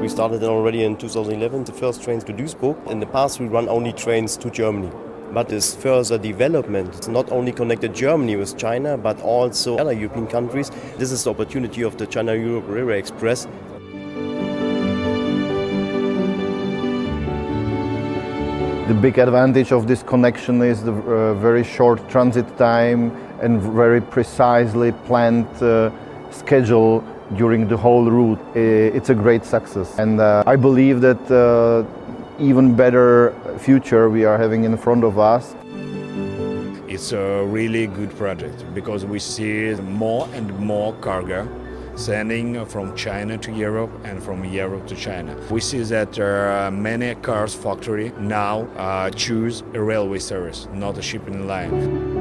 We started already in 2011, the first trains to Duisburg. In the past, we run only trains to Germany. But this further development, it's not only connected Germany with China, but also other European countries. This is the opportunity of the China-Europe Railway Express. The big advantage of this connection is the very short transit time and very precisely planned schedule during the whole route. It's a great success, and I believe that even better future we are having in front of us. It's a really good project because we see more and more cargo sending from China to Europe and from Europe to China. We see that many cars factories now choose a railway service, not a shipping line.